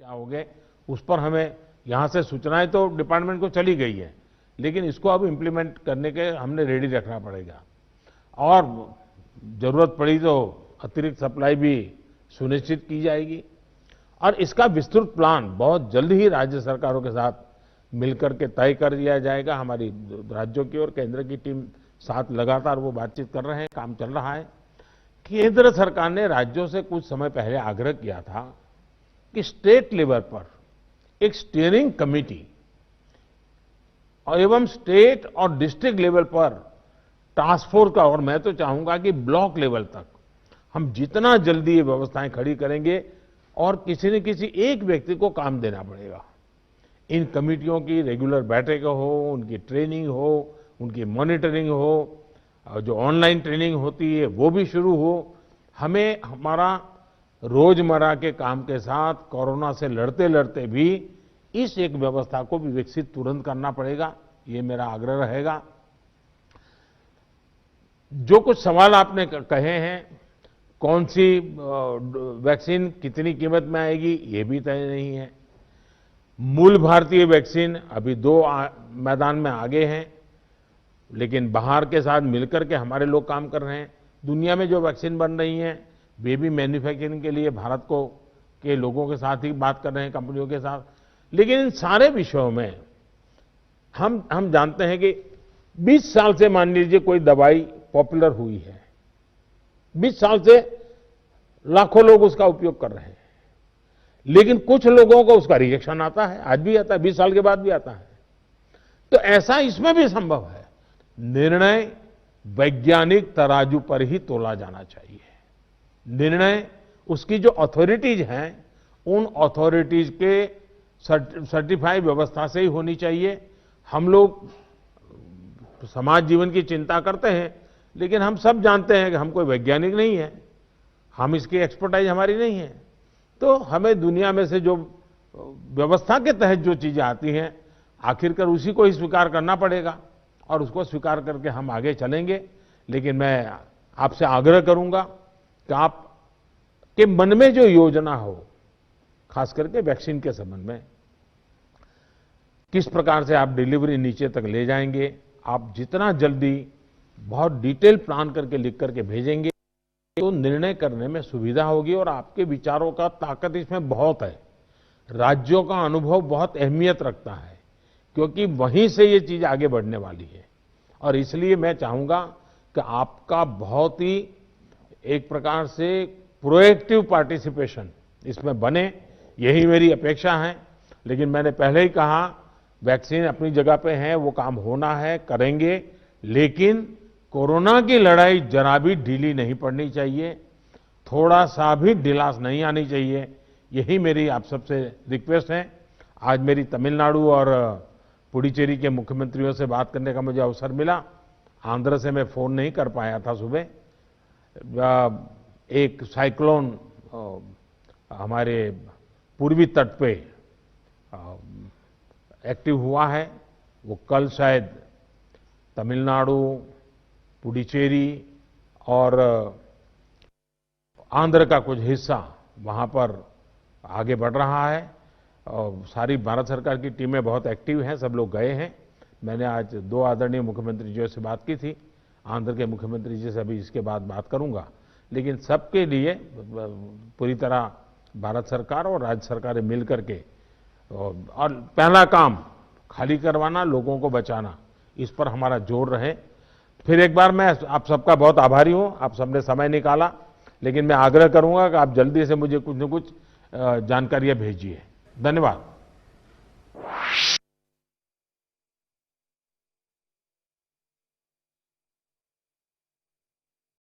क्या हो गए, उस पर हमें यहाँ से सूचनाएं तो डिपार्टमेंट को चली गई है, लेकिन इसको अब इम्प्लीमेंट करने के हमने रेडी रखना पड़ेगा। और जरूरत पड़ी तो अतिरिक्त सप्लाई भी सुनिश्चित की जाएगी। और इसका विस्तृत प्लान बहुत जल्द ही राज्य सरकारों के साथ मिलकर के तय कर दिया जाएगा। हमारी राज्यों की और केंद्र की टीम साथ लगातार वो बातचीत कर रहे हैं, काम चल रहा है। केंद्र सरकार ने राज्यों से कुछ समय पहले आग्रह किया था कि स्टेट लेवल पर एक स्टीयरिंग कमेटी और एवं स्टेट और डिस्ट्रिक्ट लेवल पर टास्क फोर्स का, और मैं तो चाहूंगा कि ब्लॉक लेवल तक हम जितना जल्दी ये व्यवस्थाएं खड़ी करेंगे और किसी न किसी एक व्यक्ति को काम देना पड़ेगा। इन कमेटियों की रेगुलर बैठकें हो, उनकी ट्रेनिंग हो, उनकी मॉनिटरिंग हो, जो ऑनलाइन ट्रेनिंग होती है वो भी शुरू हो। हमें हमारा रोजमर्रा के काम के साथ कोरोना से लड़ते लड़ते भी इस एक व्यवस्था को भी विकसित तुरंत करना पड़ेगा, ये मेरा आग्रह रहेगा। जो कुछ सवाल आपने कहे हैं, कौन सी वैक्सीन कितनी कीमत में आएगी, ये भी तय नहीं है। मूल भारतीय वैक्सीन अभी दो मैदान में आगे हैं, लेकिन बाहर के साथ मिलकर के हमारे लोग काम कर रहे हैं। दुनिया में जो वैक्सीन बन रही हैं वे भी मैन्युफैक्चरिंग के लिए भारत को के लोगों के साथ ही बात कर रहे हैं, कंपनियों के साथ। लेकिन इन सारे विषयों में हम जानते हैं कि 20 साल से मान लीजिए कोई दवाई पॉपुलर हुई है, 20 साल से लाखों लोग उसका उपयोग कर रहे हैं, लेकिन कुछ लोगों को उसका रिएक्शन आता है, आज भी आता है, 20 साल के बाद भी आता है। तो ऐसा इसमें भी संभव है। निर्णय वैज्ञानिक तराजू पर ही तोला जाना चाहिए। निर्णय उसकी जो अथॉरिटीज हैं, उन अथॉरिटीज के सर्टिफाइड व्यवस्था से ही होनी चाहिए। हम लोग समाज जीवन की चिंता करते हैं, लेकिन हम सब जानते हैं कि हम कोई वैज्ञानिक नहीं है, हम इसकी एक्सपर्टाइज हमारी नहीं है। तो हमें दुनिया में से जो व्यवस्था के तहत जो चीजें आती हैं, आखिरकार उसी को ही स्वीकार करना पड़ेगा और उसको स्वीकार करके हम आगे चलेंगे। लेकिन मैं आपसे आग्रह करूंगा कि आप के मन में जो योजना हो, खास करके वैक्सीन के संबंध में, किस प्रकार से आप डिलीवरी नीचे तक ले जाएंगे, आप जितना जल्दी बहुत डिटेल प्लान करके लिख करके भेजेंगे तो निर्णय करने में सुविधा होगी। और आपके विचारों का ताकत इसमें बहुत है। राज्यों का अनुभव बहुत अहमियत रखता है, क्योंकि वहीं से ये चीज आगे बढ़ने वाली है। और इसलिए मैं चाहूंगा कि आपका बहुत ही एक प्रकार से प्रोएक्टिव पार्टिसिपेशन इसमें बने, यही मेरी अपेक्षा है। लेकिन मैंने पहले ही कहा, वैक्सीन अपनी जगह पे है, वो काम होना है, करेंगे, लेकिन कोरोना की लड़ाई जरा भी ढीली नहीं पड़नी चाहिए, थोड़ा सा भी ढिलास नहीं आनी चाहिए। यही मेरी आप सबसे रिक्वेस्ट है। आज मेरी तमिलनाडु और पुडुचेरी के मुख्यमंत्रियों से बात करने का मुझे अवसर मिला। आंध्र से मैं फोन नहीं कर पाया था सुबह। एक साइक्लोन हमारे पूर्वी तट पे एक्टिव हुआ है, वो कल शायद तमिलनाडु, पुडुचेरी और आंध्र का कुछ हिस्सा वहां पर आगे बढ़ रहा है। और सारी भारत सरकार की टीमें बहुत एक्टिव हैं, सब लोग गए हैं। मैंने आज 2 आदरणीय मुख्यमंत्री जी से बात की थी, आंध्र के मुख्यमंत्री जी से अभी इसके बाद बात करूंगा। लेकिन सबके लिए पूरी तरह भारत सरकार और राज्य सरकारें मिल करके, और पहला काम खाली करवाना, लोगों को बचाना, इस पर हमारा जोर रहे। फिर एक बार मैं आप सबका बहुत आभारी हूं, आप सबने समय निकाला। लेकिन मैं आग्रह करूंगा कि आप जल्दी से मुझे कुछ न कुछ जानकारियां भेजिए। धन्यवाद।